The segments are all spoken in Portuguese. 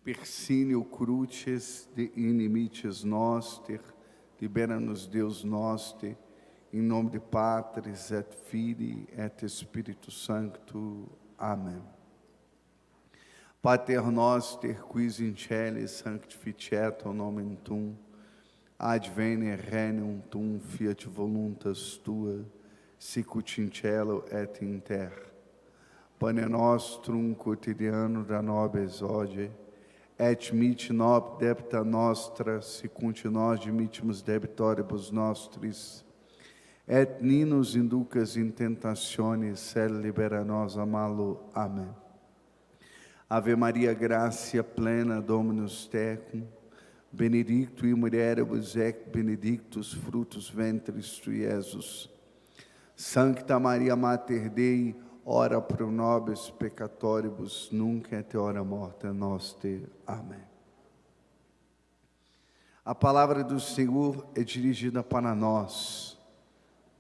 Persínio crucis de inimites noster, libera-nos Deus noster, em nome de Patris et Filii et Spiritus Sancto. Amém. Pater noster, quis in celi sanctificetur nomen tuum, advene regnum tuum, fiat voluntas tua, sicut in cielo et in terra. Pane nostrum quotidiano da nobis hodie, et mitte nobis debita nostra, sicut nos dimittimus debitoribus nostris, et ni nos inducas in tentationis, sed libera nos a malo. Amém. Ave Maria, gratia plena, Dominus tecum, benedictui mulieribus et benedictus fructus ventris tui, Iesus. Sancta Maria Mater Dei, ora pro nobis peccatoribus, nunc et hora morte noster. Amém. A palavra do Senhor é dirigida para nós,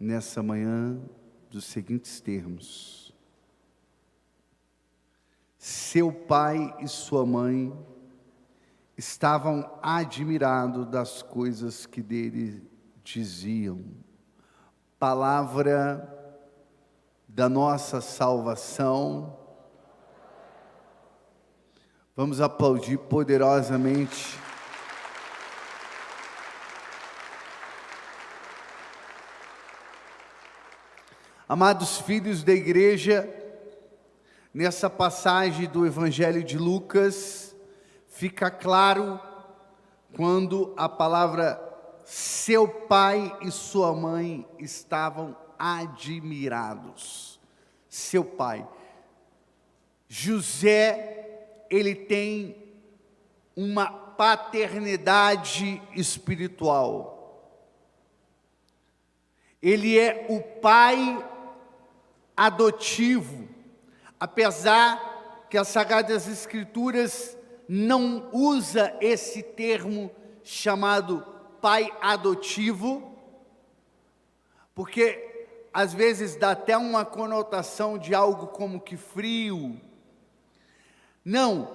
nessa manhã, dos seguintes termos: seu pai e sua mãe estavam admirados das coisas que dele diziam. Palavra da nossa salvação. Vamos aplaudir poderosamente. Amados filhos da igreja, nessa passagem do Evangelho de Lucas, fica claro quando a palavra seu pai e sua mãe estavam admirados. Seu pai. José, ele tem uma paternidade espiritual. Ele é o pai adotivo, apesar que as Sagradas Escrituras não usa esse termo chamado pai adotivo, porque às vezes dá até uma conotação de algo como que frio. Não,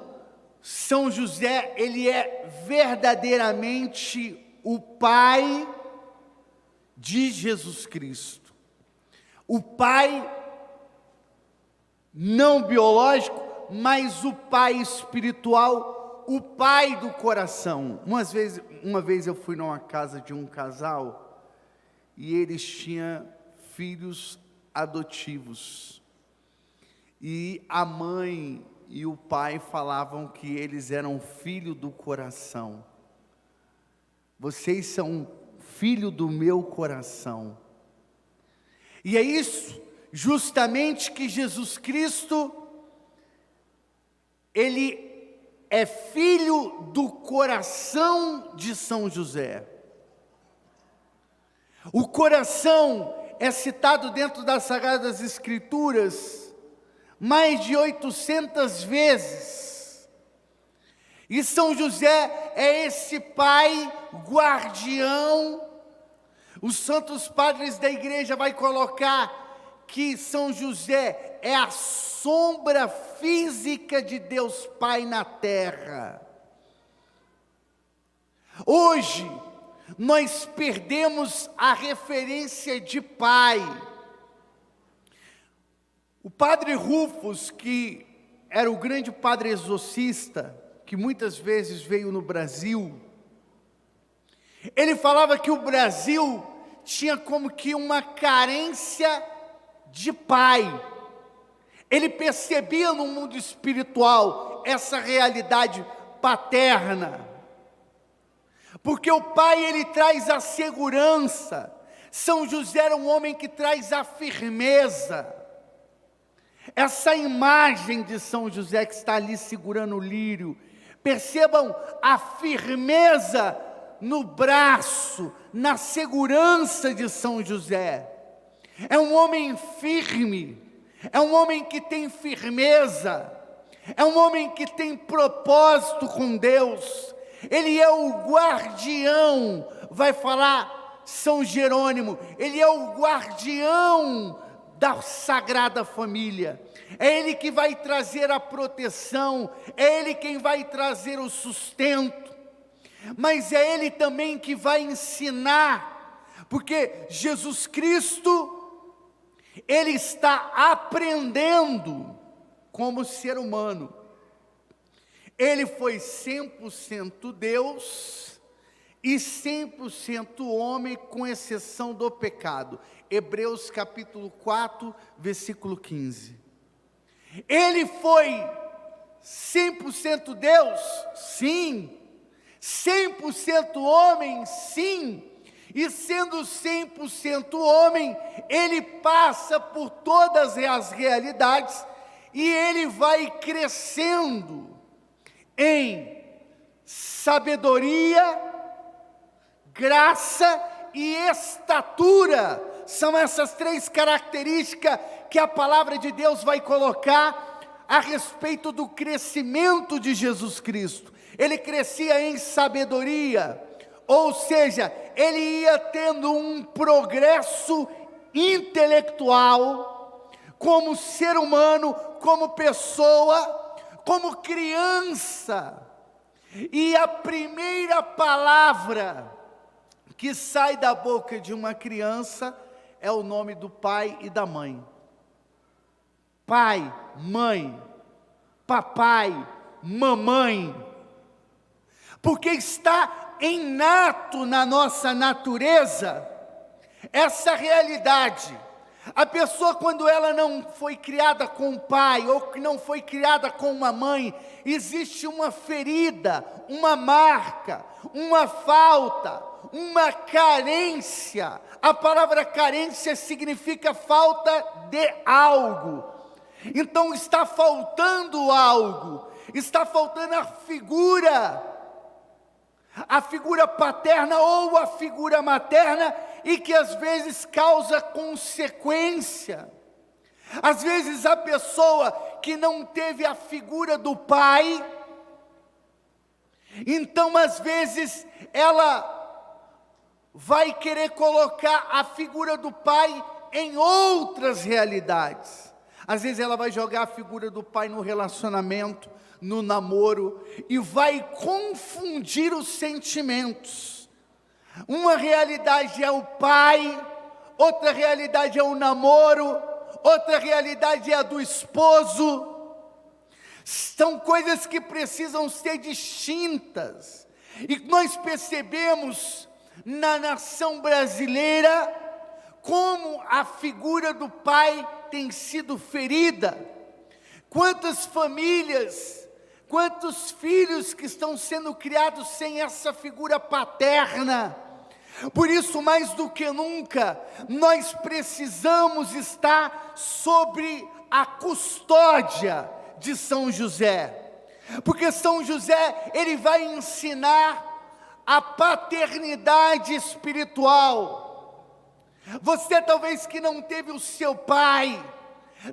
São José, ele é verdadeiramente o pai de Jesus Cristo. O pai não biológico, mas o pai espiritual, o pai do coração. Uma vez eu fui numa casa de um casal e eles tinham filhos adotivos, e a mãe e o pai falavam que eles eram filho do coração. Vocês são filho do meu coração. E é isso justamente que Jesus Cristo, ele é filho do coração de São José. O coração é citado dentro das Sagradas Escrituras mais de 800 vezes. E São José é esse pai guardião. Os santos padres da igreja vai colocar que São José é a sombra física de Deus Pai na terra. Hoje, nós perdemos a referência de pai. O padre Rufus, que era o grande padre exorcista, que muitas vezes veio no Brasil, ele falava que o Brasil tinha como que uma carência de pai. Ele percebia no mundo espiritual essa realidade paterna. Porque o pai, ele traz a segurança. São José era um homem que traz a firmeza. Essa imagem de São José que está ali segurando o lírio, percebam a firmeza no braço, na segurança de São José. É um homem firme, é um homem que tem firmeza, é um homem que tem propósito com Deus. Ele é o guardião, vai falar São Jerônimo, ele é o guardião da Sagrada Família. é Ele que vai trazer a proteção, é Ele quem vai trazer o sustento, mas é Ele também que vai ensinar, porque Jesus Cristo, Ele está aprendendo como ser humano. Ele foi 100% Deus e 100% homem, com exceção do pecado. Hebreus capítulo 4, versículo 15. Ele foi 100% Deus? Sim. 100% homem? Sim. E sendo 100% homem, ele passa por todas as realidades e ele vai crescendo em sabedoria, graça e estatura. São essas três características que a palavra de Deus vai colocar a respeito do crescimento de Jesus Cristo. Ele crescia em sabedoria, ou seja, ele ia tendo um progresso intelectual, como ser humano, como pessoa, como criança. E a primeira palavra que sai da boca de uma criança é o nome do pai e da mãe. Pai, mãe, papai, mamãe. Porque está inato na nossa natureza essa realidade. A pessoa, quando ela não foi criada com um pai, ou que não foi criada com uma mãe, existe uma ferida, uma marca, uma falta, uma carência. A palavra carência significa falta de algo. Então está faltando algo, está faltando a figura paterna ou a figura materna, e que às vezes causa consequência. Às vezes a pessoa que não teve a figura do pai, então às vezes ela vai querer colocar a figura do pai em outras realidades. Às vezes ela vai jogar a figura do pai no relacionamento, no namoro, e vai confundir os sentimentos. Uma realidade é o pai, outra realidade é o namoro, outra realidade é a do esposo. São coisas que precisam ser distintas. E nós percebemos na nação brasileira como a figura do pai tem sido ferida. Quantas famílias, quantos filhos que estão sendo criados sem essa figura paterna. Por isso, mais do que nunca, nós precisamos estar sobre a custódia de São José, porque São José, ele vai ensinar a paternidade espiritual. Você talvez que não teve o seu pai,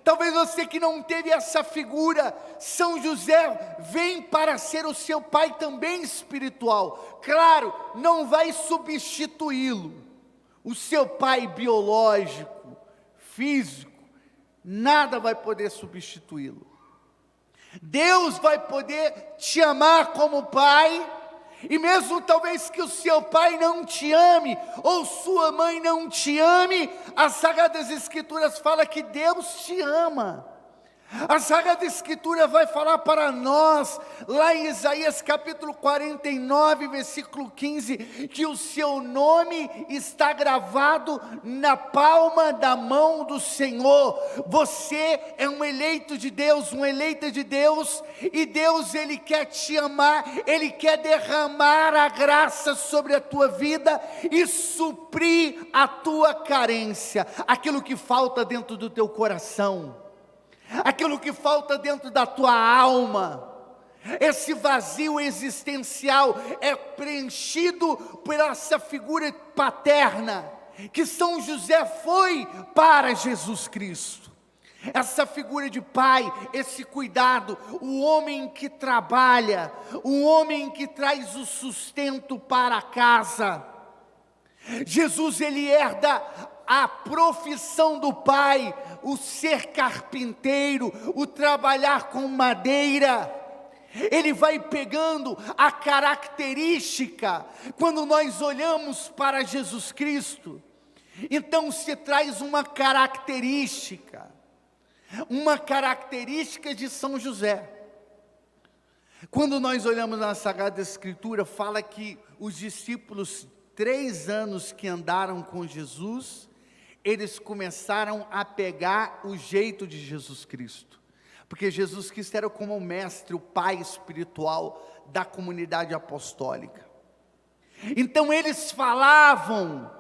talvez você que não teve essa figura, São José vem para ser o seu pai também espiritual. Claro, não vai substituí-lo, o seu pai biológico, físico, nada vai poder substituí-lo. Deus vai poder te amar como pai, e mesmo talvez que o seu pai não te ame, ou sua mãe não te ame, as Sagradas Escrituras falam que Deus te ama. A Sagrada Escritura vai falar para nós, lá em Isaías capítulo 49, versículo 15, que o seu nome está gravado na palma da mão do Senhor. Você é um eleito de Deus, uma eleita de Deus, e Deus, Ele quer te amar, Ele quer derramar a graça sobre a tua vida e suprir a tua carência, aquilo que falta dentro do teu coração, aquilo que falta dentro da tua alma. Esse vazio existencial é preenchido por essa figura paterna que São José foi para Jesus Cristo. Essa figura de pai, esse cuidado, o homem que trabalha, o homem que traz o sustento para casa. Jesus, ele herda a profissão do pai, o ser carpinteiro, o trabalhar com madeira. Ele vai pegando a característica, quando nós olhamos para Jesus Cristo, então se traz uma característica de São José. Quando nós olhamos na Sagrada Escritura, fala que os discípulos, 3 anos que andaram com Jesus, eles começaram a pegar o jeito de Jesus Cristo, porque Jesus Cristo era como o mestre, o pai espiritual da comunidade apostólica. Então eles falavam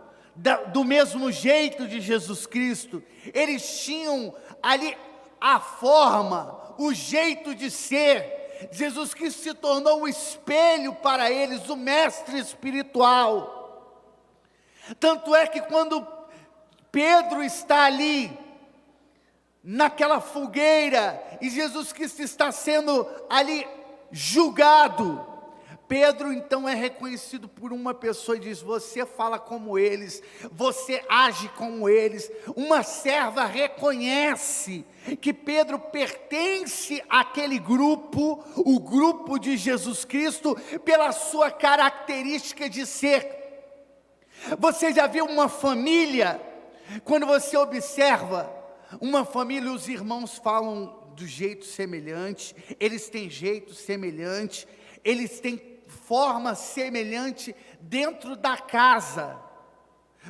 do mesmo jeito de Jesus Cristo, eles tinham ali a forma, o jeito de ser. Jesus Cristo se tornou um espelho para eles, o mestre espiritual. Tanto é que quando Pedro está ali, naquela fogueira, e Jesus Cristo está sendo ali julgado, Pedro então é reconhecido por uma pessoa e diz: você fala como eles, você age como eles. Uma serva reconhece que Pedro pertence àquele grupo, o grupo de Jesus Cristo, pela sua característica de ser. Você já viu uma família, quando você observa uma família, os irmãos falam do jeito semelhante, eles têm jeito semelhante, eles têm forma semelhante dentro da casa,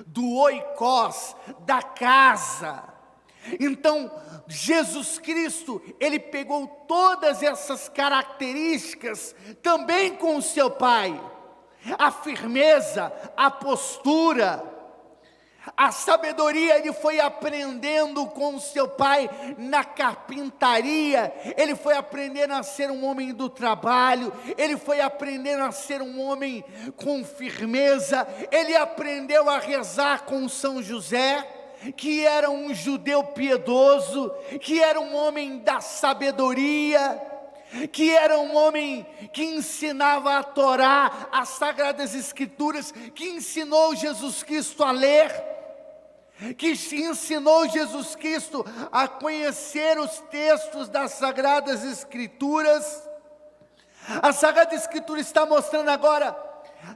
do oikos, da casa. Então, Jesus Cristo, ele pegou todas essas características também com o seu Pai. A firmeza, a postura, a sabedoria, ele foi aprendendo com o seu pai na carpintaria, ele foi aprendendo a ser um homem do trabalho, ele foi aprendendo a ser um homem com firmeza, ele aprendeu a rezar com São José, que era um judeu piedoso, que era um homem da sabedoria, que era um homem que ensinava a Torá, as Sagradas Escrituras, que ensinou Jesus Cristo a ler, que ensinou Jesus Cristo a conhecer os textos das Sagradas Escrituras. A Sagrada Escritura está mostrando agora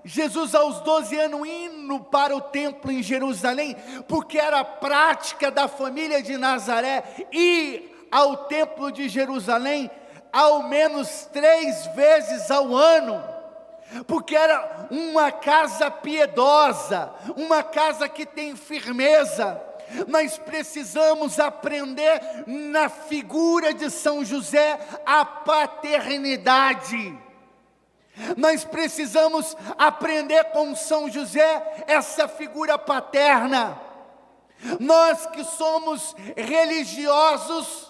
Jesus aos 12 anos indo para o templo em Jerusalém, porque era a prática da família de Nazaré ir ao templo de Jerusalém ao menos 3 vezes ao ano, porque era uma casa piedosa, uma casa que tem firmeza. Nós precisamos aprender na figura de São José a paternidade. Nós precisamos aprender com São José essa figura paterna. Nós que somos religiosos,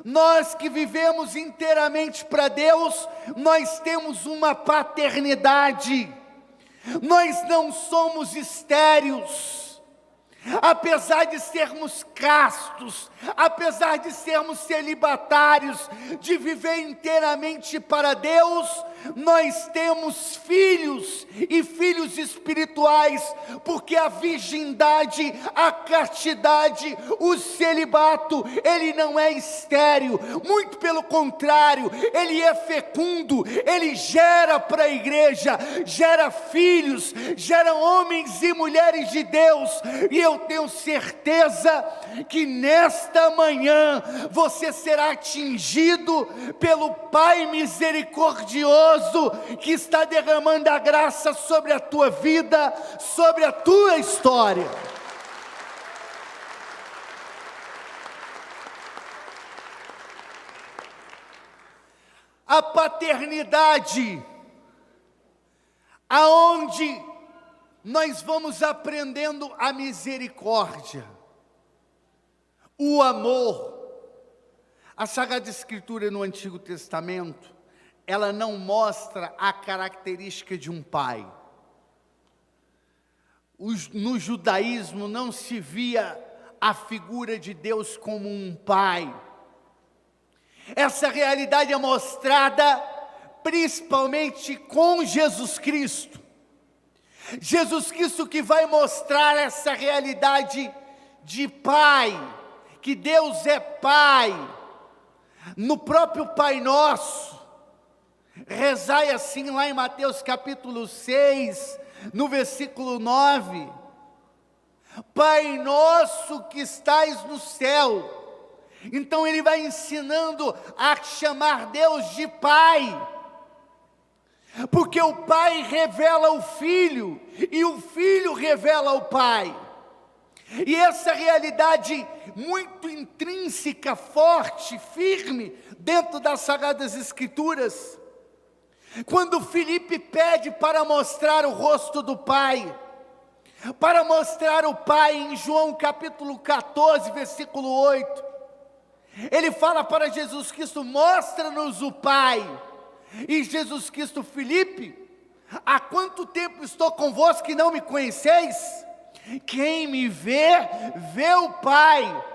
nós que vivemos inteiramente para Deus, nós temos uma paternidade. Nós não somos estéreos. Apesar de sermos castos, apesar de sermos celibatários, de viver inteiramente para Deus, nós temos filhos e filhos espirituais, porque a virgindade, a castidade, o celibato, ele não é estéril, muito pelo contrário, ele é fecundo, ele gera para a igreja, gera filhos, gera homens e mulheres de Deus, e eu tenho certeza que nesta manhã você será atingido pelo Pai misericordioso, que está derramando a graça sobre a tua vida, sobre a tua história. A paternidade, aonde nós vamos aprendendo a misericórdia, o amor. A Sagrada Escritura no Antigo Testamento, ela não mostra a característica de um pai. No judaísmo não se via a figura de Deus como um pai. Essa realidade é mostrada principalmente com Jesus Cristo. Jesus Cristo que vai mostrar essa realidade de Pai, que Deus é Pai. No próprio Pai Nosso, rezai assim lá em Mateus capítulo 6, no versículo 9: Pai nosso que estais no céu. Então ele vai ensinando a chamar Deus de Pai, porque o Pai revela o Filho, e o Filho revela o Pai. E essa realidade muito intrínseca, forte, firme, dentro das Sagradas Escrituras, quando Filipe pede para mostrar o rosto do Pai, para mostrar o Pai em João capítulo 14, versículo 8, ele fala para Jesus Cristo: mostra-nos o Pai. E Jesus Cristo: Filipe, há quanto tempo estou convosco que não me conheceis? Quem me vê, vê o Pai,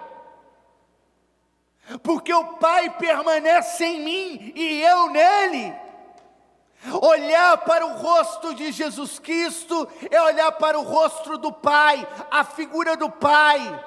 porque o Pai permanece em mim e eu nele. Olhar para o rosto de Jesus Cristo é olhar para o rosto do Pai, a figura do Pai.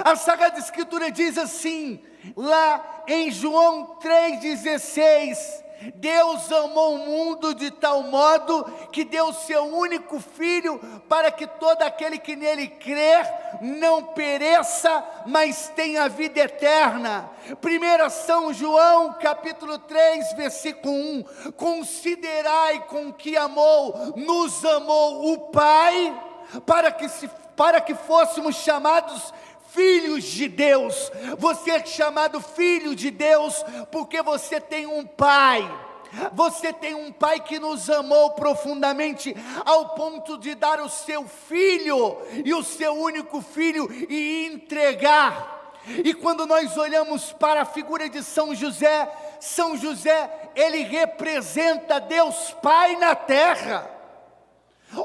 A Sagrada Escritura diz assim, lá em João 3,16: Deus amou o mundo de tal modo que deu seu único Filho, para que todo aquele que nele crer não pereça, mas tenha vida eterna. 1 São João capítulo 3, versículo 1: considerai com que amor nos amou o Pai, para que fôssemos chamados filhos de Deus. Você é chamado filho de Deus porque você tem um Pai. Você tem um Pai que nos amou profundamente, ao ponto de dar o seu Filho, e o seu único Filho, e entregar. E quando nós olhamos para a figura de São José, ele representa Deus Pai na terra.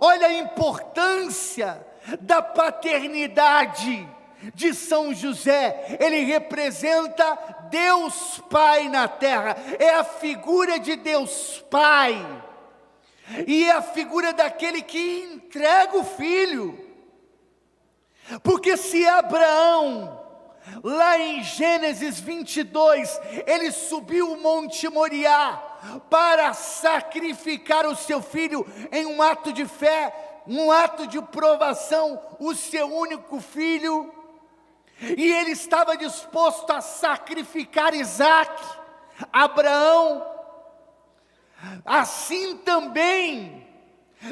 Olha a importância da paternidade de São José. Ele representa Deus Pai na terra, é a figura de Deus Pai, e é a figura daquele que entrega o Filho. Porque se Abraão, lá em Gênesis 22, ele subiu o Monte Moriá para sacrificar o seu filho em um ato de fé, um ato de provação, o seu único filho, e ele estava disposto a sacrificar Isaque, Abraão. Assim também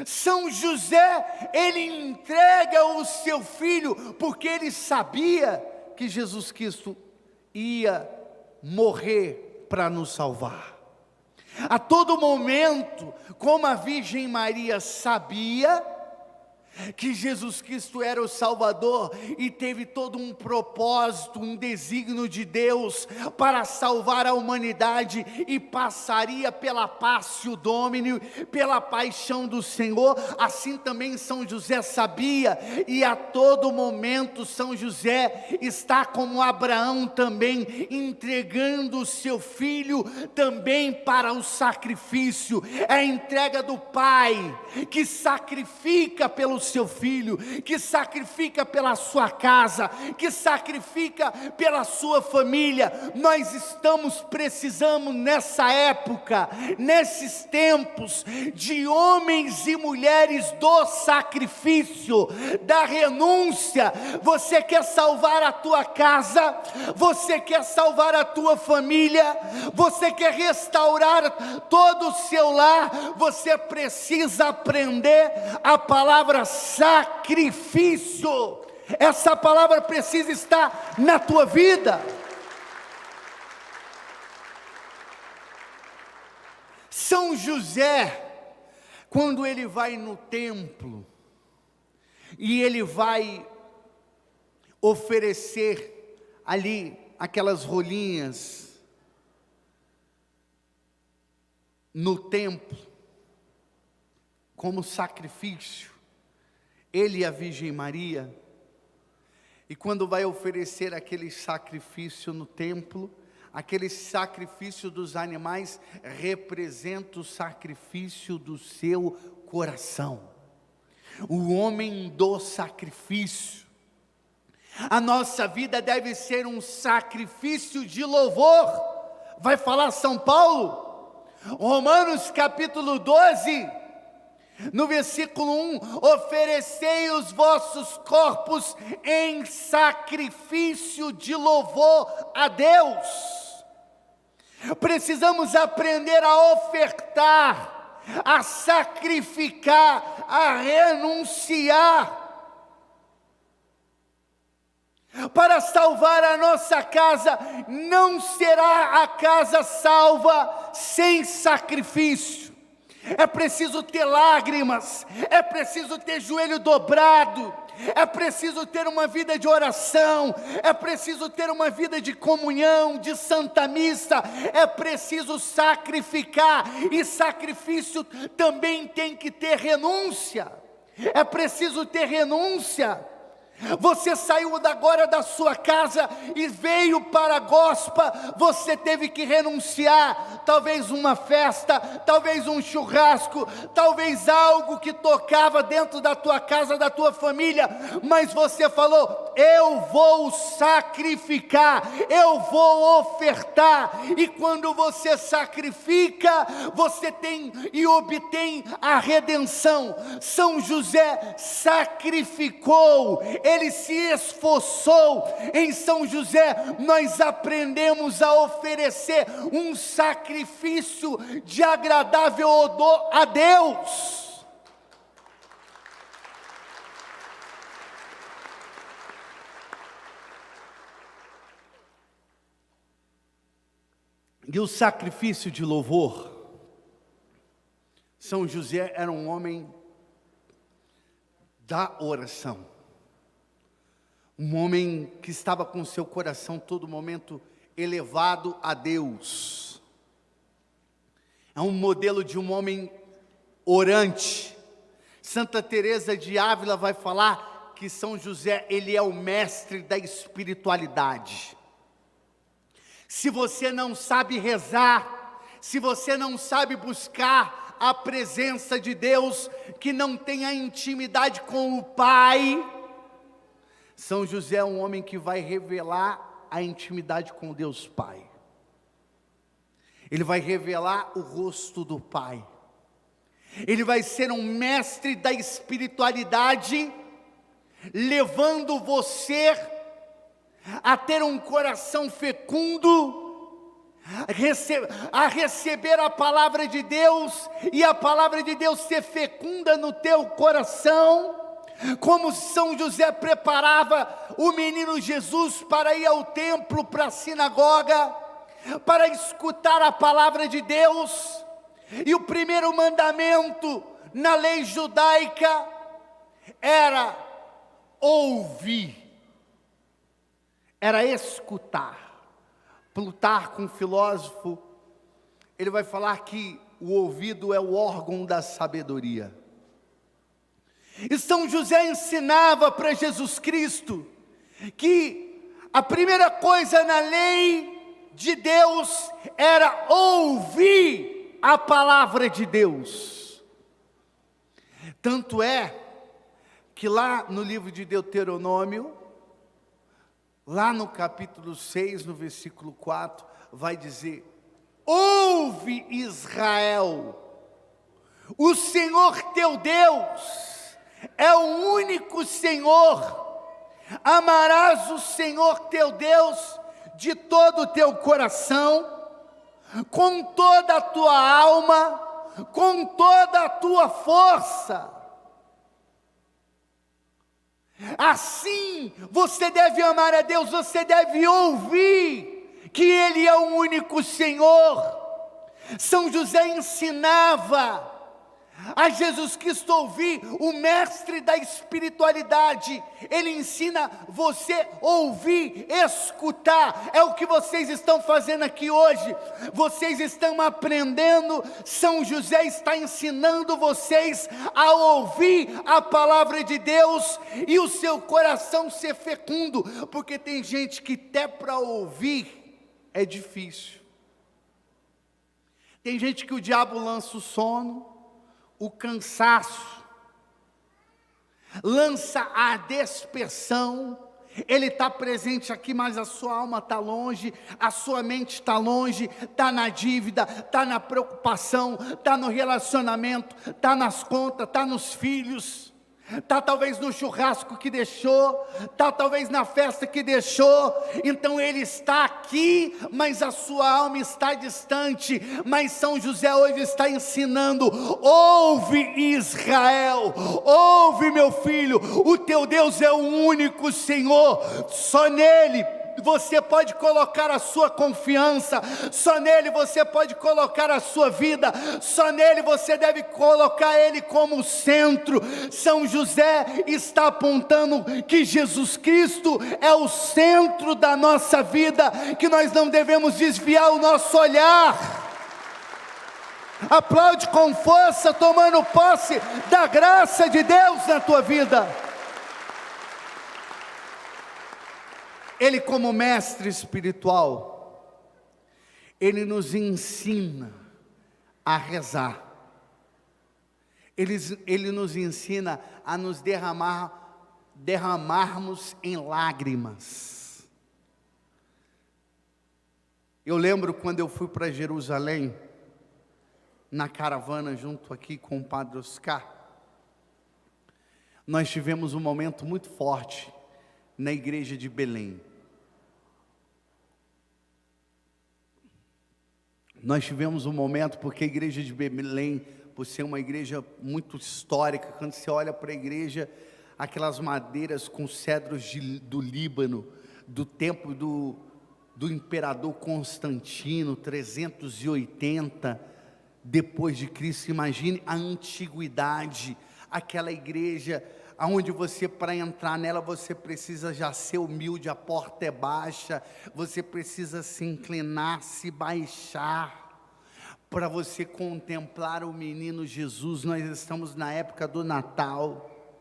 São José, ele entrega o seu filho, porque ele sabia que Jesus Cristo ia morrer para nos salvar. A todo momento, como a Virgem Maria sabia que Jesus Cristo era o Salvador, e teve todo um propósito, um desígnio de Deus para salvar a humanidade, e passaria pela Passio Domini, pela paixão do Senhor, assim também São José sabia, e a todo momento São José está como Abraão também, entregando o seu filho também para o sacrifício. É a entrega do Pai, que sacrifica pelo seu filho, que sacrifica pela sua casa, que sacrifica pela sua família. Nós precisamos nessa época, nesses tempos, de homens e mulheres do sacrifício, da renúncia. Você quer salvar a tua casa, você quer salvar a tua família, você quer restaurar todo o seu lar, você precisa aprender a palavra sacrifício. Essa palavra precisa estar na tua vida. São José, quando ele vai no templo e ele vai oferecer ali aquelas rolinhas no templo como sacrifício, ele e a Virgem Maria, e quando vai oferecer aquele sacrifício no templo, aquele sacrifício dos animais representa o sacrifício do seu coração. O homem do sacrifício, A nossa vida deve ser um sacrifício de louvor. Vai falar São Paulo? Romanos capítulo 12, no versículo 1, oferecei os vossos corpos em sacrifício de louvor a Deus. Precisamos aprender a ofertar, a sacrificar, a renunciar, para salvar a nossa casa. Não será a casa salva sem sacrifício. É preciso ter lágrimas, é preciso ter joelho dobrado, é preciso ter uma vida de oração, é preciso ter uma vida de comunhão, de santa missa, é preciso sacrificar, e sacrifício também tem que ter renúncia, é preciso ter renúncia. Você saiu agora da sua casa e veio para a Gospa, você teve que renunciar, talvez uma festa, talvez um churrasco, talvez algo que tocava dentro da tua casa, da tua família, mas você falou: eu vou sacrificar, eu vou ofertar. E quando você sacrifica, você tem e obtém a redenção. São José sacrificou, ele se esforçou. Em São José nós aprendemos a oferecer um sacrifício de agradável odor a Deus. E o sacrifício de louvor. São José era um homem da oração. Um homem que estava com seu coração todo momento elevado a Deus. É um modelo de um homem orante. Santa Teresa de Ávila vai falar que São José, ele é o mestre da espiritualidade. Se você não sabe rezar, se você não sabe buscar a presença de Deus, que não tem a intimidade com o Pai, São José é um homem que vai revelar a intimidade com Deus Pai. Ele vai revelar o rosto do Pai. Ele vai ser um mestre da espiritualidade, levando você a ter um coração fecundo, a receber a palavra de Deus, e a palavra de Deus ser fecunda no teu coração, como São José preparava o menino Jesus para ir ao templo, para a sinagoga, para escutar a palavra de Deus. E o primeiro mandamento na lei judaica era ouvir, era escutar. Plutarco, um filósofo, ele vai falar que o ouvido é o órgão da sabedoria. E São José ensinava para Jesus Cristo que a primeira coisa na lei de Deus era ouvir a palavra de Deus. Tanto é que lá no livro de Deuteronômio, lá no capítulo 6, no versículo 4, vai dizer: ouve, Israel, o Senhor teu Deus é o único Senhor. Amarás o Senhor teu Deus de todo o teu coração, com toda a tua alma, com toda a tua força. Assim você deve amar a Deus, você deve ouvir que Ele é o único Senhor. São José ensinava a Jesus Cristo ouvir, o mestre da espiritualidade. Ele ensina você a ouvir, escutar. É o que vocês estão fazendo aqui hoje. Vocês estão aprendendo. São José está ensinando vocês a ouvir a palavra de Deus e o seu coração ser fecundo, porque tem gente que até para ouvir é difícil. Tem gente que o diabo lança o sono, o cansaço, lança a dispersão, Ele está presente aqui, mas a sua alma está longe, a sua mente está longe, está na dívida, está na preocupação, está no relacionamento, está nas contas, está nos filhos, está talvez no churrasco que deixou, está talvez na festa que deixou. Então ele está aqui, mas a sua alma está distante. Mas São José hoje está ensinando: ouve Israel, ouve meu filho, o teu Deus é o único Senhor, só nele você pode colocar a sua confiança, só nele você pode colocar a sua vida, só nele você deve colocar ele como centro. São José está apontando que Jesus Cristo é o centro da nossa vida, que nós não devemos desviar o nosso olhar. Aplaude com força, tomando posse da graça de Deus na tua vida. Ele, como mestre espiritual, ele nos ensina a rezar. Ele nos ensina a nos derramarmos em lágrimas. Eu lembro quando eu fui para Jerusalém, na caravana junto aqui com o Padre Oscar, nós tivemos um momento muito forte na igreja de Belém. Nós tivemos um momento, porque a igreja de Belém, por ser uma igreja muito histórica, quando você olha para a igreja, aquelas madeiras com cedros do Líbano, do tempo do imperador Constantino, 380 depois de Cristo, imagine a antiguidade, aquela igreja aonde você, para entrar nela, você precisa já ser humilde, a porta é baixa, você precisa se inclinar, se baixar, para você contemplar o menino Jesus. Nós estamos na época do Natal.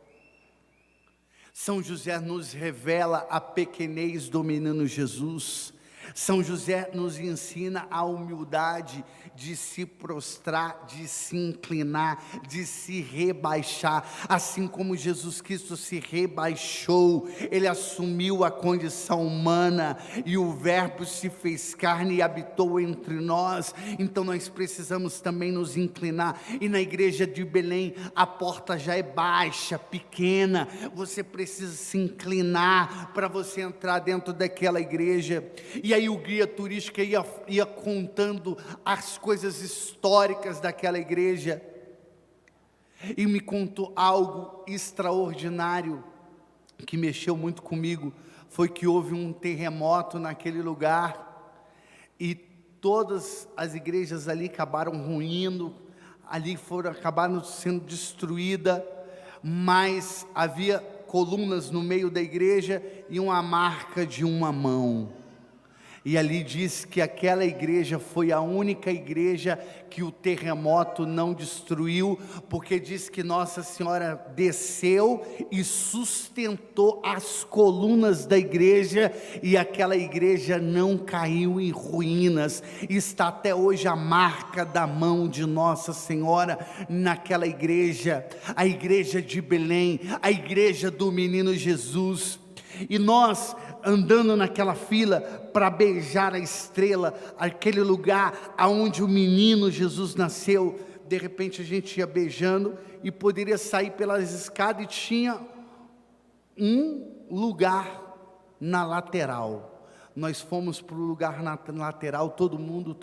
São José nos revela a pequenez do menino Jesus. São José nos ensina a humildade de se prostrar, de se inclinar, de se rebaixar, assim como Jesus Cristo se rebaixou. Ele assumiu a condição humana e o Verbo se fez carne e habitou entre nós. Então nós precisamos também nos inclinar. E na igreja de Belém a porta já é baixa, pequena, você precisa se inclinar para você entrar dentro daquela igreja. E aí o guia turístico ia contando as coisas históricas daquela igreja, e me contou algo extraordinário, que mexeu muito comigo. Foi que houve um terremoto naquele lugar, e todas as igrejas ali acabaram ruindo, acabaram sendo destruídas, mas havia colunas no meio da igreja, e uma marca de uma mão. E ali diz que aquela igreja foi a única igreja que o terremoto não destruiu, porque diz que Nossa Senhora desceu e sustentou as colunas da igreja, e aquela igreja não caiu em ruínas. Está até hoje a marca da mão de Nossa Senhora naquela igreja, a igreja de Belém, a igreja do menino Jesus. E nós, andando naquela fila para beijar a estrela, aquele lugar aonde o menino Jesus nasceu, de repente a gente ia beijando e poderia sair pelas escadas, e tinha um lugar na lateral. Nós fomos para o lugar na lateral, todo mundo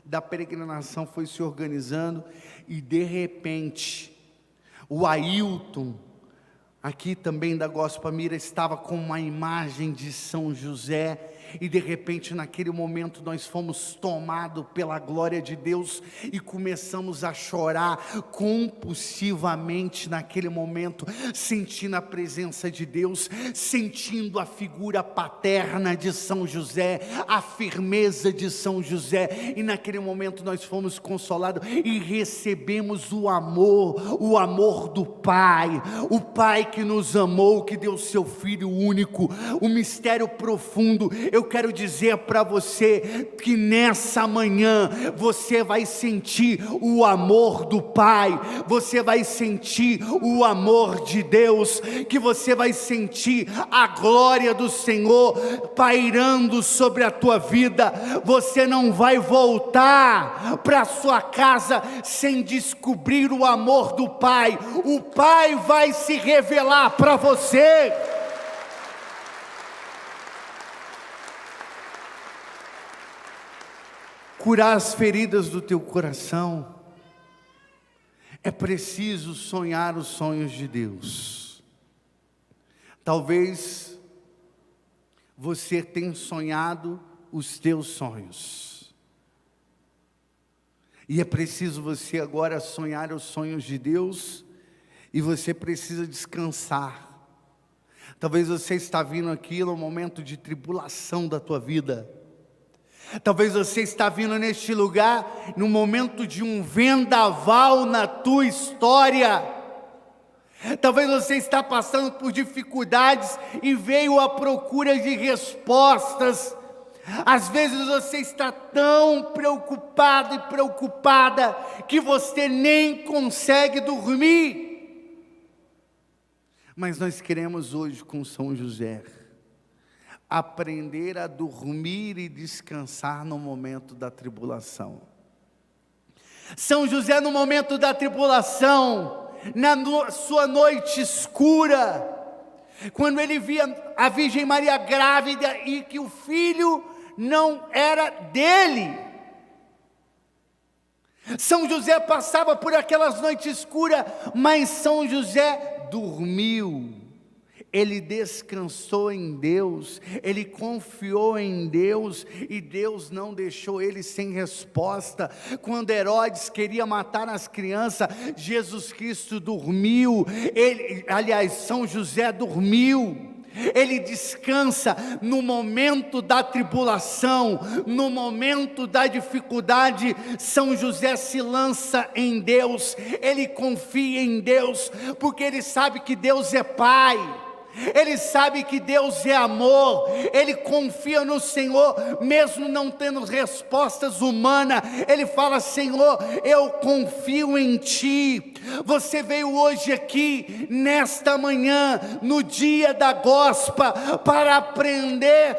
da peregrinação foi se organizando, e de repente o Ailton, aqui também da Gospel Mira, estava com uma imagem de São José, e de repente naquele momento nós fomos tomados pela glória de Deus, e começamos a chorar compulsivamente naquele momento, sentindo a presença de Deus, sentindo a figura paterna de São José, a firmeza de São José, e naquele momento nós fomos consolados, e recebemos o amor do Pai, o Pai que nos amou, que deu seu Filho único, o mistério profundo. Eu eu quero dizer para você que nessa manhã você vai sentir o amor do Pai, você vai sentir o amor de Deus, que você vai sentir a glória do Senhor pairando sobre a tua vida. Você não vai voltar para sua casa sem descobrir o amor do Pai. O Pai vai se revelar para você. Curar as feridas do teu coração, é preciso sonhar os sonhos de Deus. Talvez você tenha sonhado os teus sonhos, e é preciso você agora sonhar os sonhos de Deus, e você precisa descansar. Talvez você está vindo aqui no momento de tribulação da tua vida. Talvez você está vindo neste lugar no momento de um vendaval na tua história. Talvez você está passando por dificuldades e veio à procura de respostas. Às vezes você está tão preocupado e preocupada que você nem consegue dormir. Mas nós queremos hoje com São José aprender a dormir e descansar no momento da tribulação. São José, no momento da tribulação, na sua noite escura, quando ele via a Virgem Maria grávida e que o filho não era dele, São José passava por aquelas noites escuras, mas São José dormiu. Ele descansou em Deus, ele confiou em Deus, e Deus não deixou ele sem resposta. Quando Herodes queria matar as crianças, Jesus Cristo dormiu. São José dormiu. Ele descansa no momento da tribulação, no momento da dificuldade. São José se lança em Deus, ele confia em Deus, porque ele sabe que Deus é Pai. Ele sabe que Deus é amor, ele confia no Senhor, mesmo não tendo respostas humanas. Ele fala: Senhor, eu confio em Ti. Você veio hoje aqui, nesta manhã, no dia da Gospa, para aprender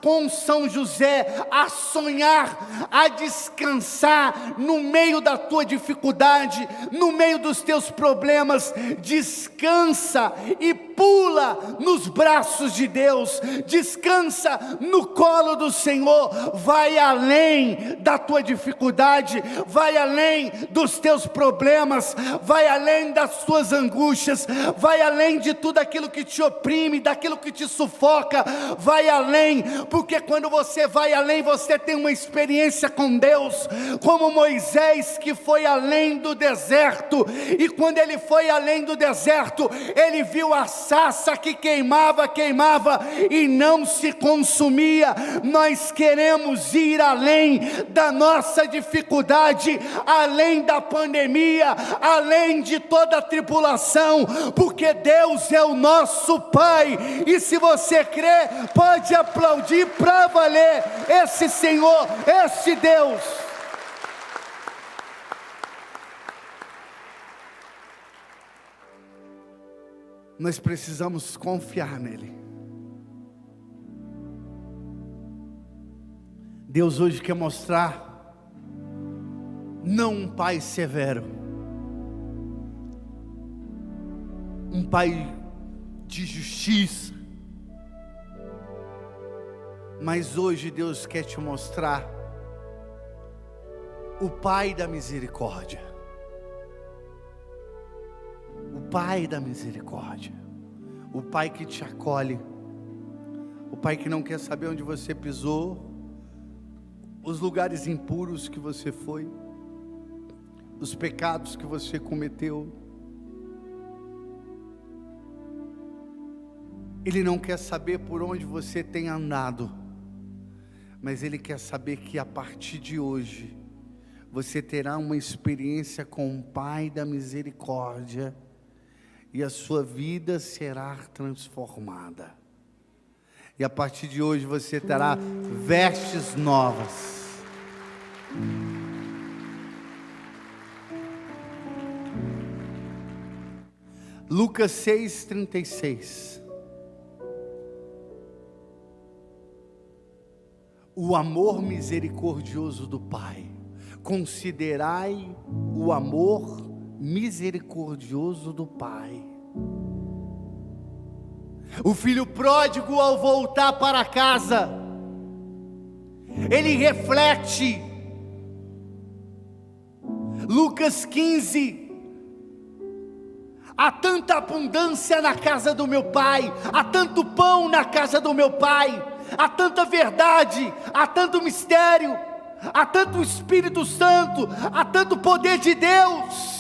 com São José, a sonhar, a descansar no meio da tua dificuldade, no meio dos teus problemas. Descansa e pula nos braços de Deus, descansa no colo do Senhor. Vai além da tua dificuldade, vai além dos teus problemas, vai além das tuas angústias, vai além de tudo aquilo que te oprime, daquilo que te sufoca. Vai além, porque quando você vai além, você tem uma experiência com Deus, como Moisés, que foi além do deserto. E quando ele foi além do deserto, ele viu a sarça que queimava e não se consumia. Nós queremos ir além da nossa dificuldade, além da pandemia, além de toda a tribulação, porque Deus é o nosso Pai. E se você crê, pode aplaudir para valer esse Senhor, esse Deus. Nós precisamos confiar nele. Deus hoje quer mostrar, não um pai severo, um pai de justiça, mas hoje Deus quer te mostrar o Pai da misericórdia. O Pai da misericórdia, o Pai que te acolhe, o Pai que não quer saber onde você pisou, os lugares impuros que você foi, os pecados que você cometeu. Ele não quer saber por onde você tem andado, mas Ele quer saber que a partir de hoje, você terá uma experiência com o Pai da misericórdia, e a sua vida será transformada. E a partir de hoje você terá vestes novas. Lucas 6,36. O amor misericordioso do Pai. Considerai o amor misericordioso do Pai. O filho pródigo, ao voltar para casa, ele reflete. Lucas 15. Há tanta abundância na casa do meu Pai, há tanto pão na casa do meu Pai, há tanta verdade, há tanto mistério, há tanto Espírito Santo, há tanto poder de Deus.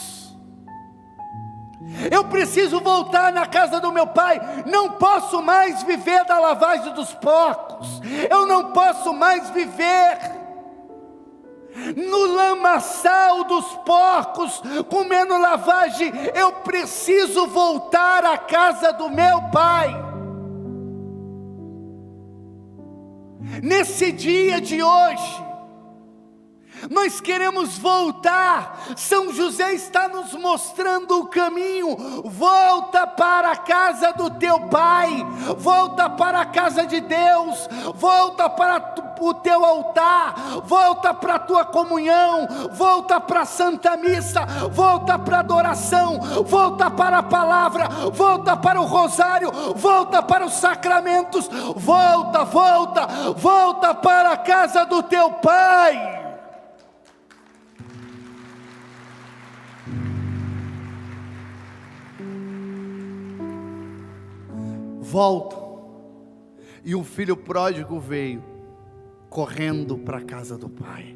Eu preciso voltar na casa do meu Pai. Não posso mais viver da lavagem dos porcos. Eu não posso mais viver no lamaçal dos porcos, comendo lavagem. Eu preciso voltar à casa do meu Pai. Nesse dia de hoje, nós queremos voltar. São José está nos mostrando o caminho. Volta para a casa do teu Pai, volta para a casa de Deus, volta para o teu altar, volta para a tua comunhão, volta para a Santa Missa, volta para a adoração, volta para a palavra, volta para o rosário, volta para os sacramentos, volta para a casa do teu Pai. Volta. E o filho pródigo veio correndo para a casa do pai.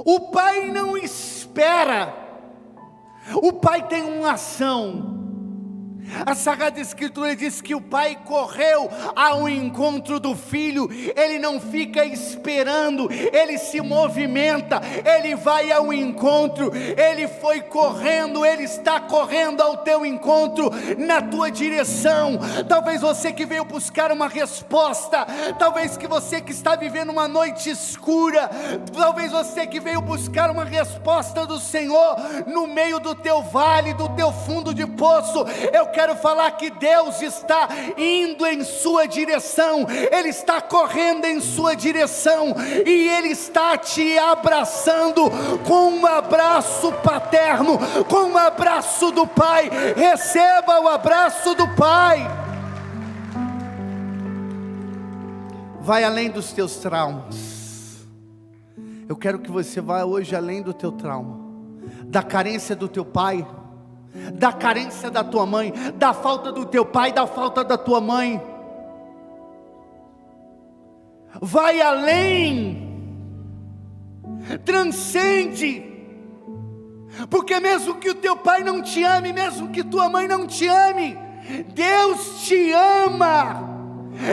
O pai não espera. O pai tem uma ação. A Sagrada Escritura diz que o pai correu ao encontro do filho. Ele não fica esperando, ele se movimenta, ele vai ao encontro. Ele foi correndo, ele está correndo ao teu encontro, na tua direção. Talvez você que veio buscar uma resposta, talvez que você que está vivendo uma noite escura, talvez você que veio buscar uma resposta do Senhor no meio do teu vale, do teu fundo de poço. Eu quero falar que Deus está indo em sua direção, Ele está correndo em sua direção, e Ele está te abraçando com um abraço paterno, com um abraço do Pai. Receba o abraço do Pai. Vai além dos teus traumas. Eu quero que você vá hoje além do teu trauma, da carência do teu pai, da carência da tua mãe, da falta do teu pai, da falta da tua mãe. Vai além, transcende, porque mesmo que o teu pai não te ame, mesmo que tua mãe não te ame, Deus te ama.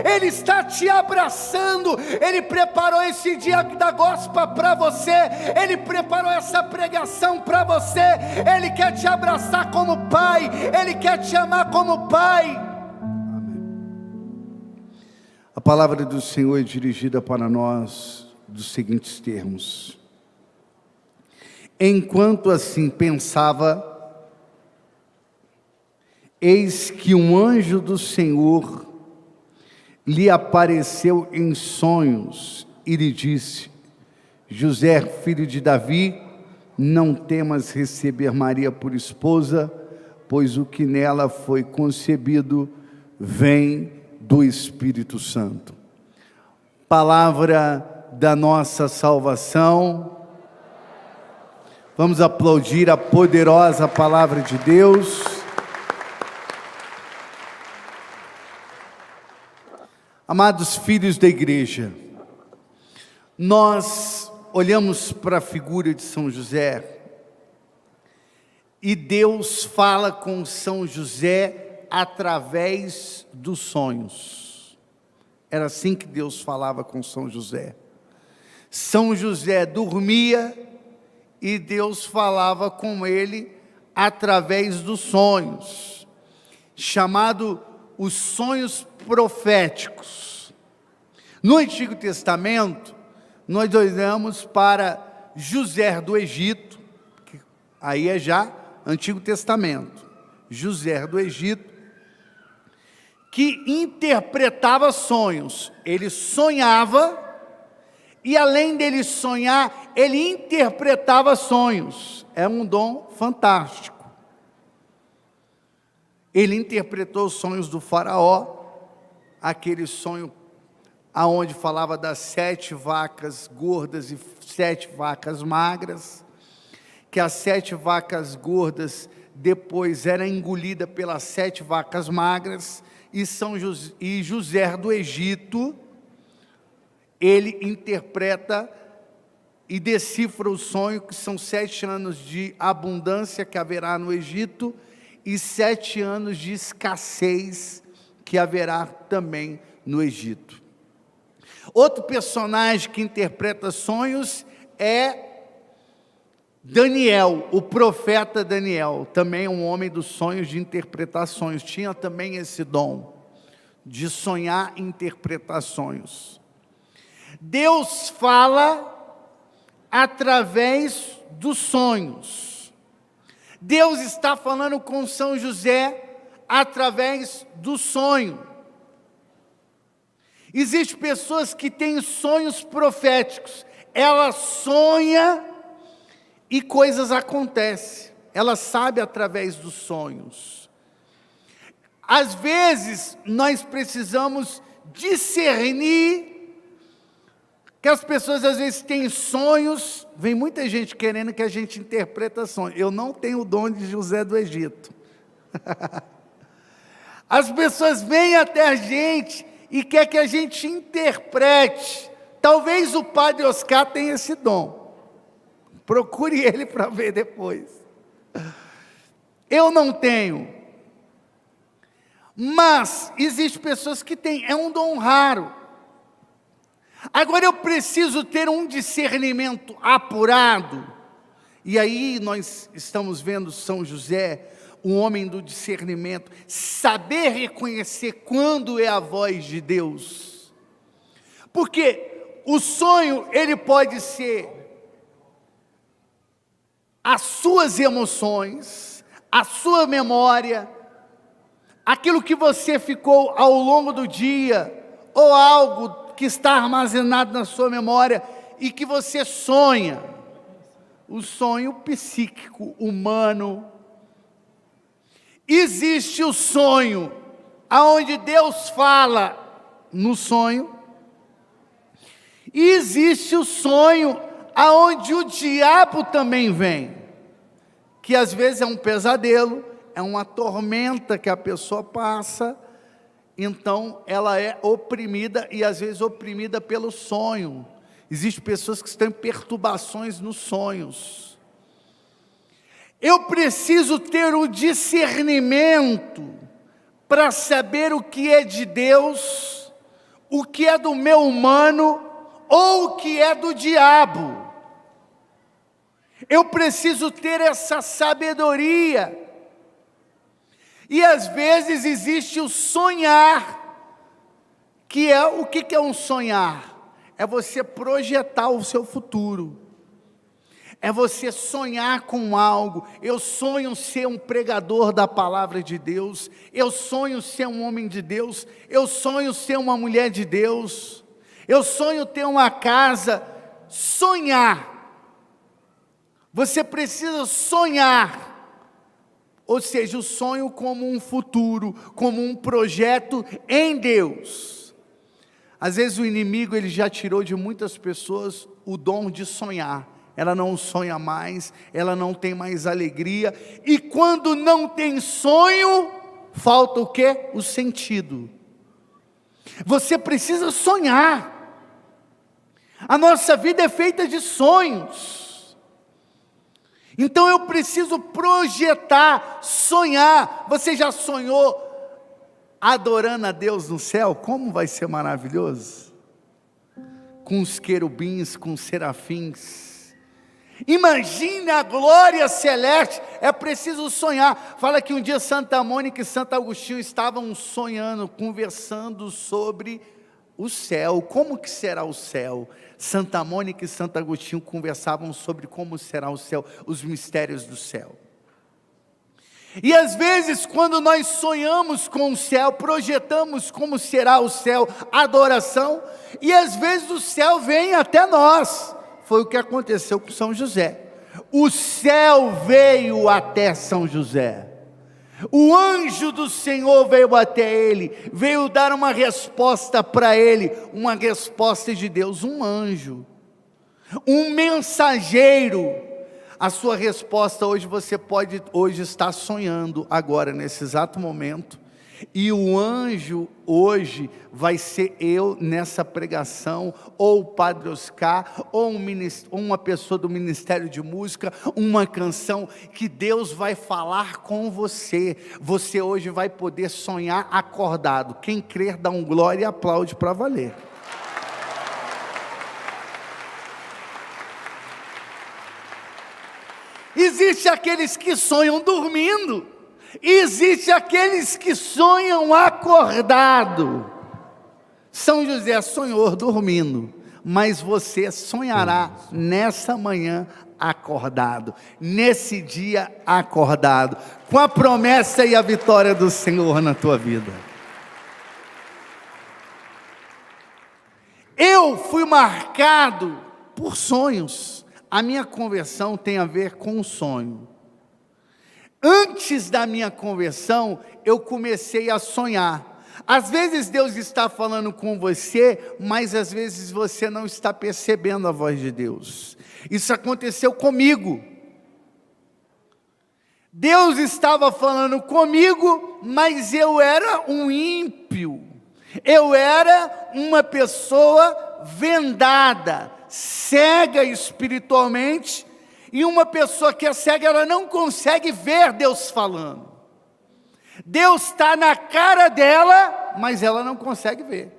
Ele está te abraçando. Ele preparou esse dia da gospel para você. Ele preparou essa pregação para você. Ele quer te abraçar como pai. Ele quer te amar como pai. Amém. A palavra do Senhor é dirigida para nós dos seguintes termos: enquanto assim pensava, eis que um anjo do Senhor lhe apareceu em sonhos e lhe disse: José, filho de Davi, não temas receber Maria por esposa, pois o que nela foi concebido vem do Espírito Santo. Palavra da nossa salvação. Vamos aplaudir a poderosa palavra de Deus. Amados filhos da igreja, nós olhamos para a figura de São José, e Deus fala com São José através dos sonhos. Era assim que Deus falava com São José. São José dormia e Deus falava com ele através dos sonhos, chamado os sonhos proféticos. No Antigo Testamento, nós olhamos para José do Egito, que aí é já Antigo Testamento. José do Egito, que interpretava sonhos. Ele sonhava, e além dele sonhar, ele interpretava sonhos. É um dom fantástico. Ele interpretou os sonhos do faraó, aquele sonho aonde falava das 7 vacas gordas e 7 vacas magras, que as 7 vacas gordas depois eram engolidas pelas 7 vacas magras, e José do Egito, ele interpreta e decifra o sonho, que são 7 anos de abundância que haverá no Egito, e 7 anos de escassez que haverá também no Egito. Outro personagem que interpreta sonhos é Daniel, o profeta Daniel, também um homem dos sonhos, de interpretar sonhos, tinha também esse dom de sonhar e interpretar sonhos. Deus fala através dos sonhos. Deus está falando com São José através do sonho. Existem pessoas que têm sonhos proféticos. Ela sonha e coisas acontecem. Ela sabe através dos sonhos. Às vezes, nós precisamos discernir, que as pessoas às vezes têm sonhos, vem muita gente querendo que a gente interpreta sonhos. Eu não tenho o dom de José do Egito. As pessoas vêm até a gente e quer que a gente interprete. Talvez o Padre Oscar tenha esse dom. Procure ele para ver depois. Eu não tenho. Mas existem pessoas que têm, é um dom raro. Agora eu preciso ter um discernimento apurado, e aí nós estamos vendo São José, um homem do discernimento, saber reconhecer quando é a voz de Deus, porque o sonho, ele pode ser as suas emoções, a sua memória, aquilo que você ficou ao longo do dia, ou algo que está armazenado na sua memória e que você sonha. O sonho psíquico, humano. Existe o sonho aonde Deus fala no sonho. E existe o sonho aonde o diabo também vem, que às vezes é um pesadelo, é uma tormenta que a pessoa passa. Então ela é oprimida, e às vezes oprimida pelo sonho. Existem pessoas que têm perturbações nos sonhos. Eu preciso ter o discernimento para saber o que é de Deus, o que é do meu humano, ou o que é do diabo. Eu preciso ter essa sabedoria. E às vezes existe o sonhar, que é, o que é um sonhar? É você projetar o seu futuro, é você sonhar com algo. Eu sonho ser um pregador da palavra de Deus, eu sonho ser um homem de Deus, eu sonho ser uma mulher de Deus, eu sonho ter uma casa. Sonhar, você precisa sonhar. Ou seja, o sonho como um futuro, como um projeto em Deus. Às vezes o inimigo, ele já tirou de muitas pessoas o dom de sonhar. Ela não sonha mais, ela não tem mais alegria. E quando não tem sonho, falta o quê? O sentido. Você precisa sonhar. A nossa vida é feita de sonhos. Então eu preciso projetar, sonhar. Você já sonhou adorando a Deus no céu? Como vai ser maravilhoso! Com os querubins, com os serafins. Imagine a glória celeste. É preciso sonhar. Fala que um dia Santa Mônica e Santo Agostinho estavam sonhando, conversando sobre o céu. Como que será o céu? Santa Mônica e Santo Agostinho conversavam sobre como será o céu, os mistérios do céu. E às vezes, quando nós sonhamos com o céu, projetamos como será o céu, adoração, e às vezes o céu vem até nós. Foi o que aconteceu com São José. O céu veio até São José. O anjo do Senhor veio até ele, veio dar uma resposta para ele, uma resposta de Deus, um anjo, um mensageiro. A sua resposta hoje, você pode hoje estar sonhando agora, nesse exato momento, e o anjo hoje vai ser eu nessa pregação, ou o Padre Oscar, ou uma pessoa do Ministério de Música, uma canção, que Deus vai falar com você. Você hoje vai poder sonhar acordado. Quem crer dá um glória e aplaude para valer. Existe aqueles que sonham dormindo, existe aqueles que sonham acordado. São José sonhou dormindo, mas você sonhará nessa manhã acordado, nesse dia acordado, com a promessa e a vitória do Senhor na tua vida. Eu fui marcado por sonhos. A minha conversão tem a ver com um sonho. Antes da minha conversão, eu comecei a sonhar. Às vezes Deus está falando com você, mas às vezes você não está percebendo a voz de Deus. Isso aconteceu comigo. Deus estava falando comigo, mas eu era um ímpio. Eu era uma pessoa vendada, cega espiritualmente, e uma pessoa que é cega, ela não consegue ver Deus falando. Deus está na cara dela, mas ela não consegue ver.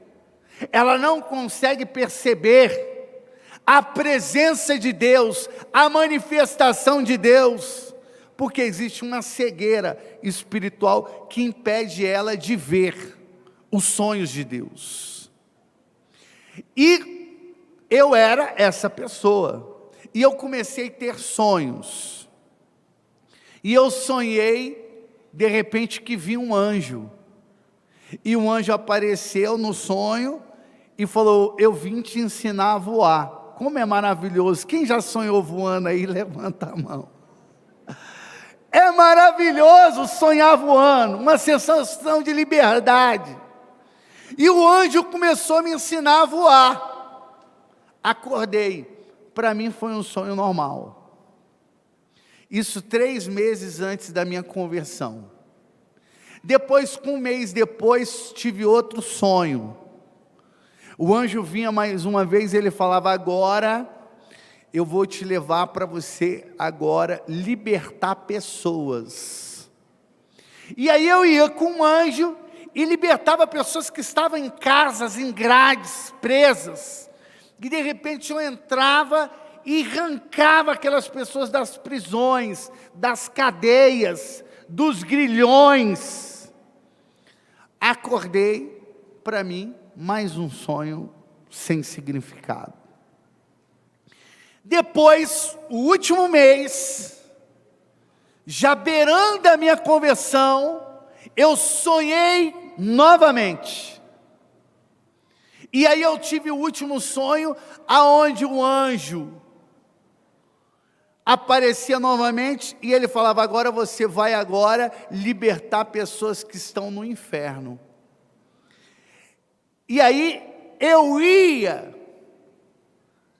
Ela não consegue perceber a presença de Deus, a manifestação de Deus, porque existe uma cegueira espiritual que impede ela de ver os sonhos de Deus. E eu era essa pessoa. E eu comecei a ter sonhos. E eu sonhei, de repente, que vi um anjo. E um anjo apareceu no sonho e falou: eu vim te ensinar a voar. Como é maravilhoso. Quem já sonhou voando aí, levanta a mão. É maravilhoso sonhar voando, uma sensação de liberdade. E o anjo começou a me ensinar a voar. Acordei. Para mim foi um sonho normal. Isso 3 meses antes da minha conversão. Depois, um mês depois, tive outro sonho. O anjo vinha mais uma vez e ele falava: agora eu vou te levar para você agora libertar pessoas. E aí eu ia com um anjo e libertava pessoas que estavam em casas, em grades, presas. E de repente eu entrava e arrancava aquelas pessoas das prisões, das cadeias, dos grilhões. Acordei, para mim, mais um sonho sem significado. Depois, o último mês, já beirando a minha conversão, eu sonhei novamente. E aí eu tive o último sonho, aonde um anjo aparecia novamente, e ele falava: agora você vai agora libertar pessoas que estão no inferno. E aí eu ia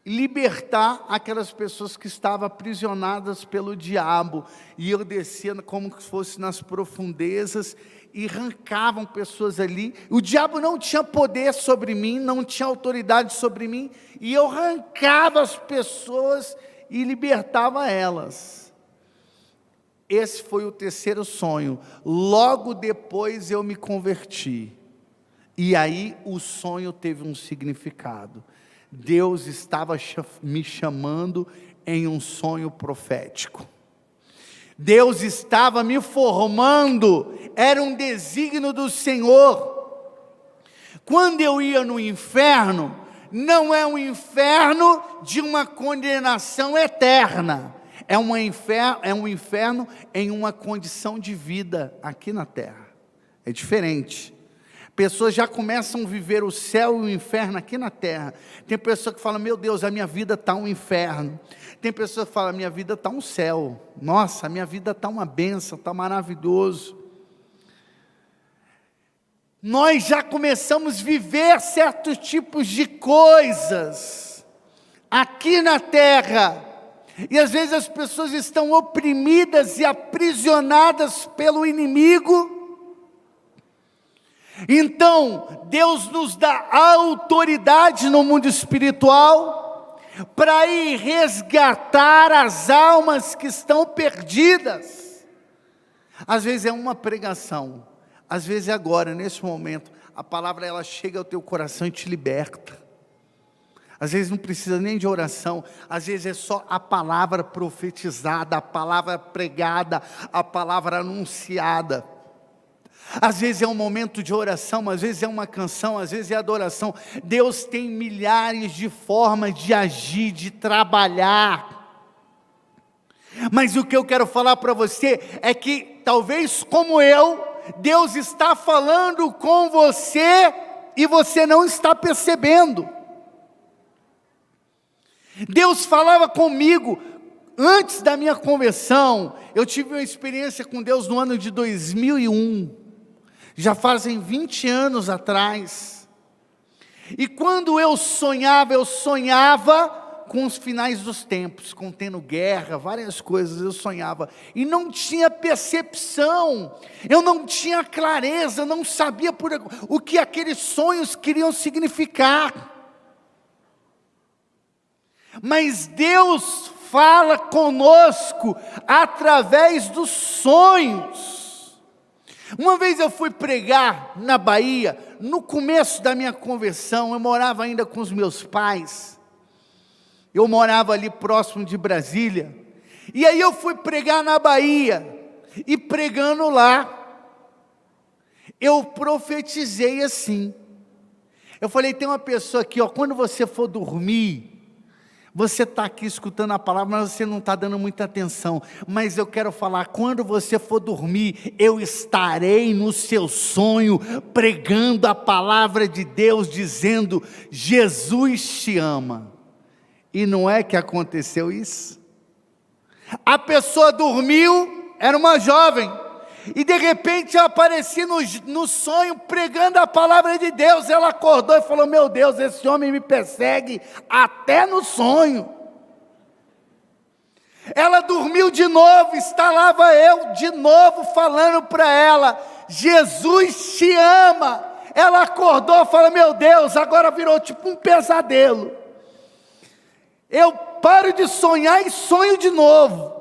libertar aquelas pessoas que estavam aprisionadas pelo diabo, e eu descia como se fosse nas profundezas, e arrancavam pessoas ali. O diabo não tinha poder sobre mim, não tinha autoridade sobre mim, e eu arrancava as pessoas e libertava elas. Esse foi o terceiro sonho. Logo depois eu me converti, e aí o sonho teve um significado. Deus estava me chamando em um sonho profético. Deus estava me formando, era um desígnio do Senhor. Quando eu ia no inferno, não é um inferno de uma condenação eterna, é um inferno em uma condição de vida aqui na terra, é diferente. Pessoas já começam a viver o céu e o inferno aqui na terra. Tem pessoa que fala, meu Deus, a minha vida está um inferno. Tem pessoa que fala, minha vida está um céu. Nossa, a minha vida está uma bênção, está maravilhoso. Nós já começamos a viver certos tipos de coisas aqui na terra. E às vezes as pessoas estão oprimidas e aprisionadas pelo inimigo. Então, Deus nos dá autoridade no mundo espiritual para ir resgatar as almas que estão perdidas. Às vezes é uma pregação, às vezes é agora, nesse momento, a palavra ela chega ao teu coração e te liberta. Às vezes não precisa nem de oração, às vezes é só a palavra profetizada, a palavra pregada, a palavra anunciada. Às vezes é um momento de oração, às vezes é uma canção, às vezes é adoração. Deus tem milhares de formas de agir, de trabalhar. Mas o que eu quero falar para você é que, talvez como eu, Deus está falando com você e você não está percebendo. Deus falava comigo antes da minha conversão. Eu tive uma experiência com Deus no ano de 2001. Já fazem 20 anos atrás, e quando eu sonhava com os finais dos tempos, contendo guerra, várias coisas eu sonhava, e não tinha percepção, eu não tinha clareza, não sabia o que aqueles sonhos queriam significar, mas Deus fala conosco através dos sonhos. Uma vez eu fui pregar na Bahia, no começo da minha conversão, eu morava ainda com os meus pais, eu morava ali próximo de Brasília, e aí eu fui pregar na Bahia, e pregando lá, eu profetizei assim, eu falei, tem uma pessoa aqui, quando você for dormir, você está aqui escutando a palavra, mas você não está dando muita atenção, mas eu quero falar, quando você for dormir, eu estarei no seu sonho, pregando a palavra de Deus, dizendo, Jesus te ama, e não é que aconteceu isso? A pessoa dormiu, era uma jovem, e de repente eu apareci no sonho, pregando a palavra de Deus, ela acordou e falou, meu Deus, esse homem me persegue, até no sonho. Ela dormiu de novo, estava eu de novo falando para ela, Jesus te ama. Ela acordou e falou, meu Deus, agora virou tipo um pesadelo. Eu paro de sonhar e sonho de novo.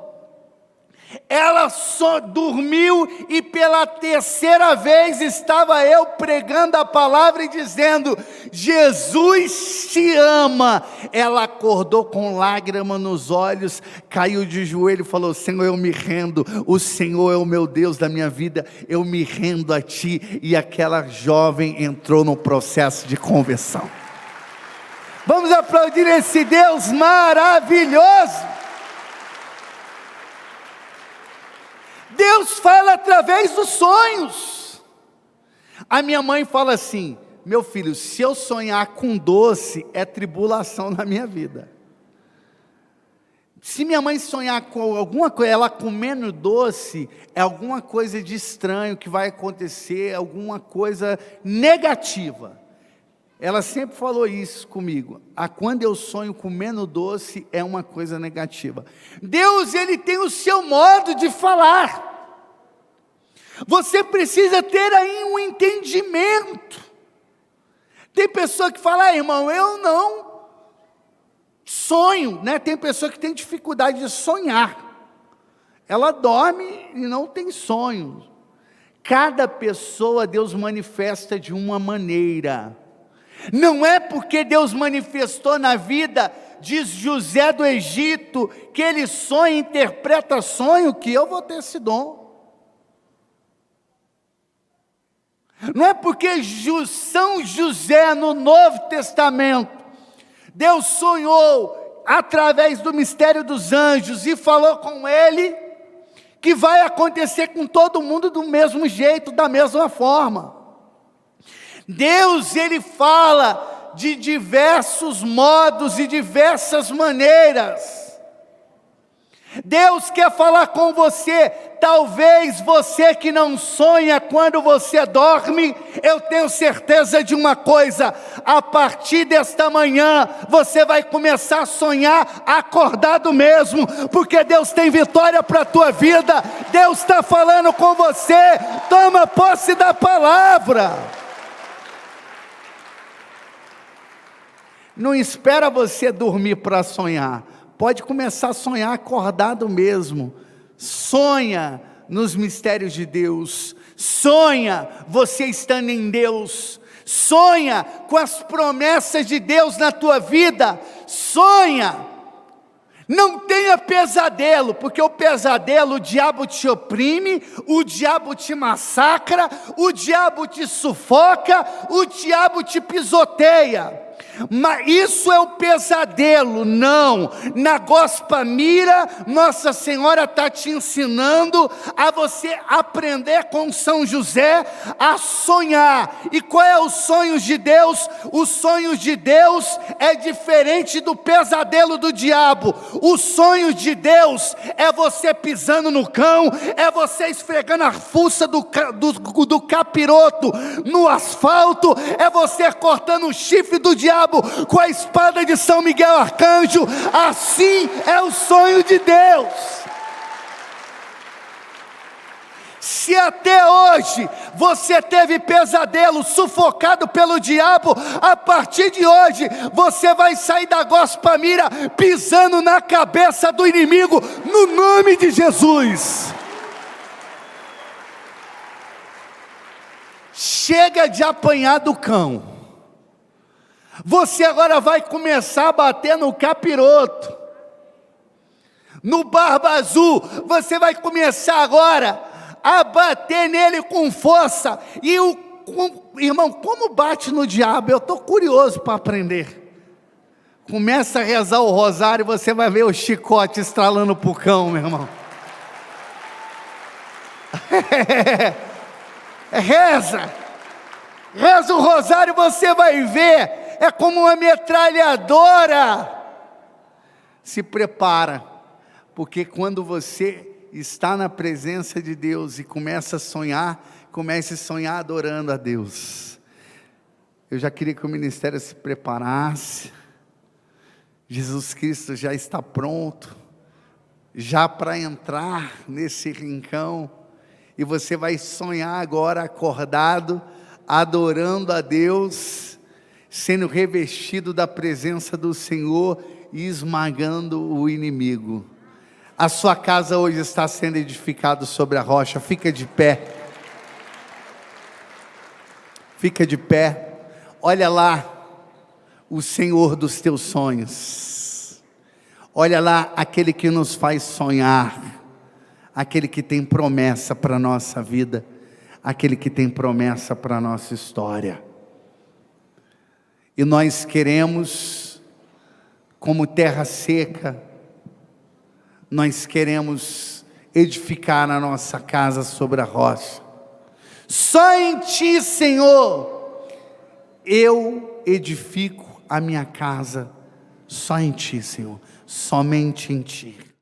Ela só dormiu e pela terceira vez estava eu pregando a palavra e dizendo, Jesus te ama. Ela acordou com lágrima nos olhos, caiu de joelho e falou, Senhor, eu me rendo, o Senhor é o meu Deus da minha vida, eu me rendo a Ti. E aquela jovem entrou no processo de conversão. Vamos aplaudir esse Deus maravilhoso. Deus fala através dos sonhos. A minha mãe fala assim, meu filho, se eu sonhar com doce, é tribulação na minha vida. Se minha mãe sonhar com alguma coisa, ela comendo doce, é alguma coisa de estranho que vai acontecer, alguma coisa negativa. Ela sempre falou isso comigo, quando eu sonho comendo doce, é uma coisa negativa. Deus, Ele tem o seu modo de falar, você precisa ter aí um entendimento. Tem pessoa que fala, irmão, eu não sonho, né? Tem pessoa que tem dificuldade de sonhar, ela dorme e não tem sonho. Cada pessoa Deus manifesta de uma maneira. Não é porque Deus manifestou na vida diz José do Egito, que ele sonha, interpreta sonho, que eu vou ter esse dom. Não é porque São José no Novo Testamento, Deus sonhou através do mistério dos anjos e falou com ele, que vai acontecer com todo mundo do mesmo jeito, da mesma forma. Deus, ele fala de diversos modos e diversas maneiras. Deus quer falar com você. Talvez você que não sonha quando você dorme, eu tenho certeza de uma coisa: a partir desta manhã, você vai começar a sonhar acordado mesmo, porque Deus tem vitória para a tua vida. Deus está falando com você. Toma posse da palavra. Não espera você dormir para sonhar. Pode começar a sonhar acordado mesmo. Sonha nos mistérios de Deus. Sonha você estando em Deus. Sonha com as promessas de Deus na tua vida. Sonha. Não tenha pesadelo, porque o pesadelo, o diabo te oprime, o diabo te massacra, o diabo te sufoca, o diabo te pisoteia. Mas isso é o pesadelo. Não, na Gospa Mira, Nossa Senhora está te ensinando a você aprender com São José a sonhar. E qual é os sonhos de Deus? Os sonhos de Deus é diferente do pesadelo do diabo. Os sonhos de Deus é você pisando no cão, é você esfregando a fuça do capiroto no asfalto, é você cortando o chifre do diabo com a espada de São Miguel Arcanjo. Assim é o sonho de Deus. Se até hoje você teve pesadelo, sufocado pelo diabo, a partir de hoje você vai sair da Gospa Mira pisando na cabeça do inimigo, no nome de Jesus. Chega de apanhar do cão. Você agora vai começar a bater no capiroto, no barba azul. Você vai começar agora a bater nele com força. E irmão, como bate no diabo? Eu estou curioso para aprender. Começa a rezar o rosário e você vai ver o chicote estralando para o cão, meu irmão. Reza o rosário, você vai ver. É como uma metralhadora. Se prepara, porque quando você está na presença de Deus e começa a sonhar, comece a sonhar adorando a Deus. Eu já queria que o ministério se preparasse. Jesus Cristo já está pronto, já para entrar nesse rincão, e você vai sonhar agora acordado, adorando a Deus, sendo revestido da presença do Senhor e esmagando o inimigo. A sua casa hoje está sendo edificada sobre a rocha. Fica de pé. Fica de pé. Olha lá o Senhor dos teus sonhos. Olha lá aquele que nos faz sonhar. Aquele que tem promessa para a nossa vida. Aquele que tem promessa para a nossa história. E nós queremos, como terra seca, nós queremos edificar a nossa casa sobre a rocha. Só em Ti, Senhor, eu edifico a minha casa. Só em Ti, Senhor, somente em Ti.